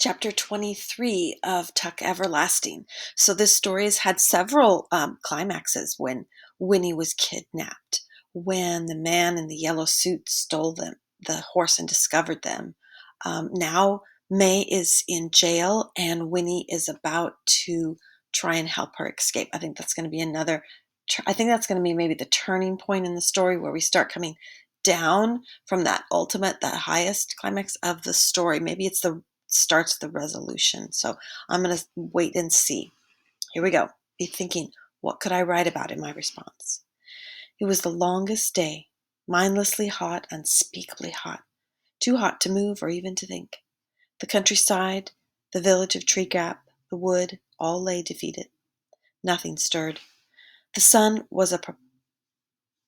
Chapter 23 of Tuck Everlasting. So this story has had several climaxes: when Winnie was kidnapped, when the man in the yellow suit stole the horse and discovered them. Now May is in jail and Winnie is about to try and help her escape. I think that's going to be I think that's going to be maybe the turning point in the story where we start coming down from that highest climax of the story. Maybe it's the starts the resolution. So I'm going to wait and see. Here we go. Be thinking, what could I write about in my response? It was the longest day, mindlessly hot, unspeakably hot, too hot to move or even to think. The countryside, the village of Tree Gap, the wood, all lay defeated. Nothing stirred. The sun was a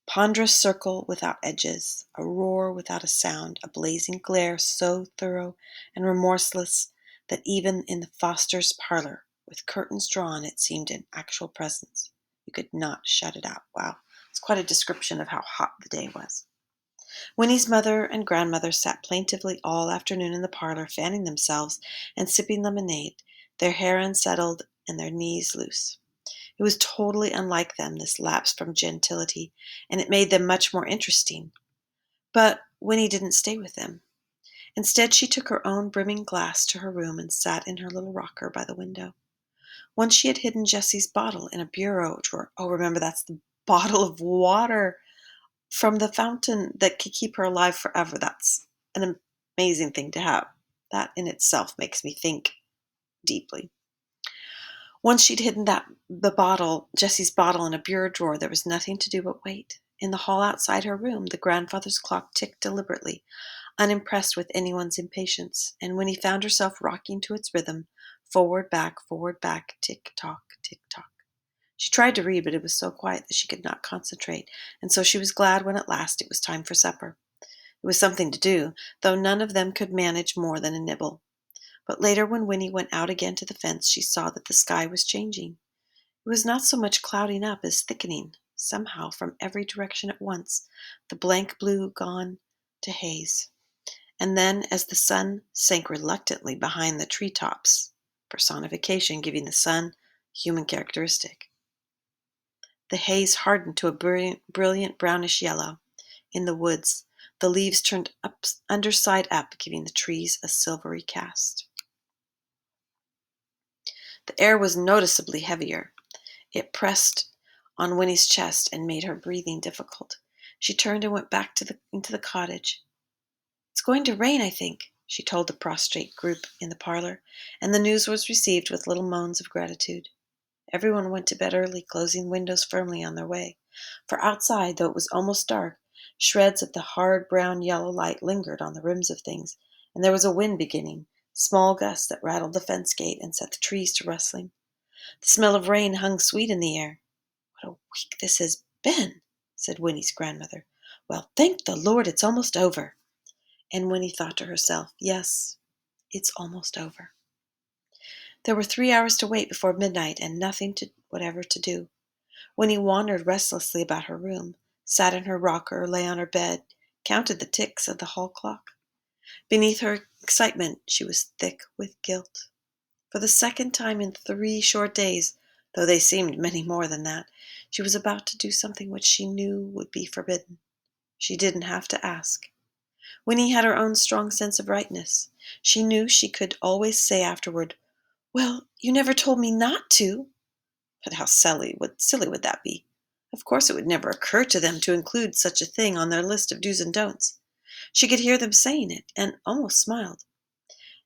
ponderous circle without edges, a roar without a sound, a blazing glare so thorough and remorseless that even in the Fosters' parlor, with curtains drawn, it seemed an actual presence. You could not shut it out. Wow, it's quite a description of how hot the day was. Winnie's mother and grandmother sat plaintively all afternoon in the parlor, fanning themselves and sipping lemonade, their hair unsettled and their knees loose. It was totally unlike them, this lapse from gentility, and it made them much more interesting. But Winnie didn't stay with them. Instead, she took her own brimming glass to her room and sat in her little rocker by the window. Once she had hidden Jessie's bottle in a bureau drawer. Oh, remember, that's the bottle of water from the fountain that could keep her alive forever. That's an amazing thing to have. That in itself makes me think deeply. Once she'd hidden Jessie's bottle, in a bureau drawer, there was nothing to do but wait. In the hall outside her room, the grandfather's clock ticked deliberately, unimpressed with anyone's impatience, and Winnie found herself rocking to its rhythm, forward, back, tick-tock, tick-tock. She tried to read, but it was so quiet that she could not concentrate, and so she was glad when at last it was time for supper. It was something to do, though none of them could manage more than a nibble. But later, when Winnie went out again to the fence, she saw that the sky was changing. It was not so much clouding up as thickening, somehow, from every direction at once, the blank blue gone to haze. And then, as the sun sank reluctantly behind the treetops, personification giving the sun human characteristic, the haze hardened to a brilliant brownish yellow. In the woods, the leaves turned underside up, giving the trees a silvery cast. The air was noticeably heavier. It pressed on Winnie's chest and made her breathing difficult. She turned and went back into the cottage. "It's going to rain, I think," she told the prostrate group in the parlor, and the news was received with little moans of gratitude. Everyone went to bed early, closing windows firmly on their way. For outside, though it was almost dark, shreds of the hard brown-yellow light lingered on the rims of things, and there was a wind beginning, small gusts that rattled the fence gate and set the trees to rustling. The smell of rain hung sweet in the air. "What a week this has been," said Winnie's grandmother. "Well, thank the Lord, it's almost over." And Winnie thought to herself, yes, it's almost over. There were 3 hours to wait before midnight and nothing whatever to do. Winnie wandered restlessly about her room, sat in her rocker, lay on her bed, counted the ticks of the hall clock. Beneath her excitement, she was thick with guilt. For the second time in 3 short days, though they seemed many more than that, she was about to do something which she knew would be forbidden. She didn't have to ask. Winnie had her own strong sense of rightness. She knew she could always say afterward, "Well, you never told me not to." But how silly would that be? Of course it would never occur to them to include such a thing on their list of do's and don'ts. She could hear them saying it, and almost smiled.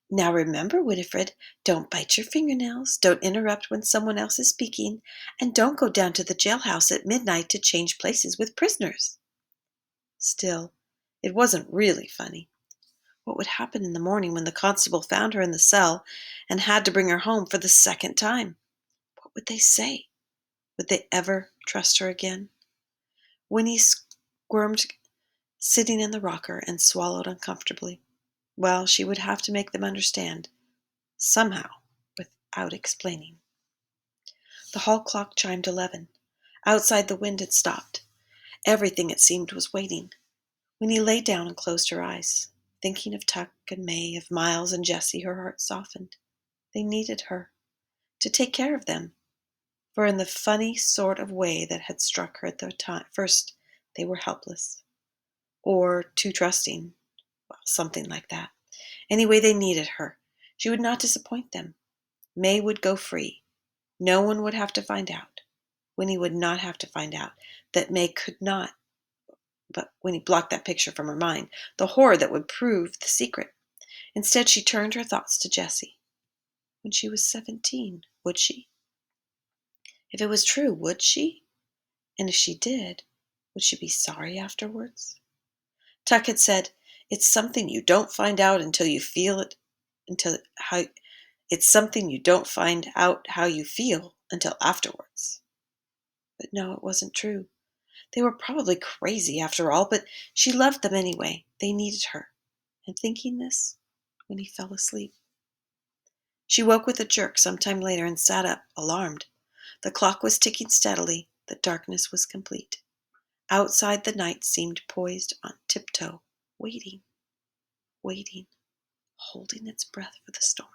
"Now remember, Winifred, don't bite your fingernails, don't interrupt when someone else is speaking, and don't go down to the jailhouse at midnight to change places with prisoners." Still, it wasn't really funny. What would happen in the morning when the constable found her in the cell and had to bring her home for the second time? What would they say? Would they ever trust her again? Winnie squirmed, sitting in the rocker, and swallowed uncomfortably. Well, she would have to make them understand, somehow, without explaining. The hall clock chimed 11. Outside, the wind had stopped. Everything, it seemed, was waiting. Winnie lay down and closed her eyes. Thinking of Tuck and May, of Miles and Jessie, her heart softened. They needed her to take care of them, for in the funny sort of way that had struck her at the first, they were helpless, or too trusting, well, something like that. Anyway, they needed her. She would not disappoint them. May would go free. No one would have to find out. Winnie would not have to find out that May could not, but Winnie blocked that picture from her mind, the horror that would prove the secret. Instead, she turned her thoughts to Jessie. When she was 17, would she? If it was true, would she? And if she did, would she be sorry afterwards? Tuck had said, "It's something you don't find out until you feel it, until how it's something you don't find out how you feel until afterwards." But no, it wasn't true. They were probably crazy after all, but she loved them anyway. They needed her. And thinking this, Winnie fell asleep. She woke with a jerk some time later and sat up, alarmed. The clock was ticking steadily. The darkness was complete. Outside, the night seemed poised on tiptoe, waiting, waiting, holding its breath for the storm.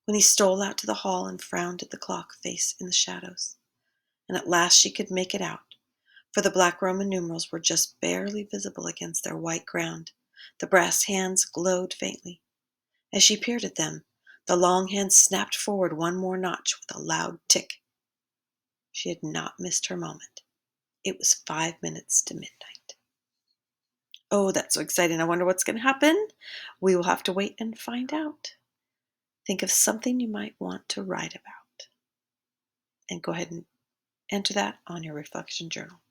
Winnie stole out to the hall and frowned at the clock face in the shadows. And at last she could make it out, for the black Roman numerals were just barely visible against their white ground. The brass hands glowed faintly. As she peered at them, the long hand snapped forward one more notch with a loud tick. She had not missed her moment. It was 5 minutes to midnight. Oh, that's so exciting. I wonder what's going to happen. We will have to wait and find out. Think of something you might want to write about. And go ahead and enter that on your reflection journal.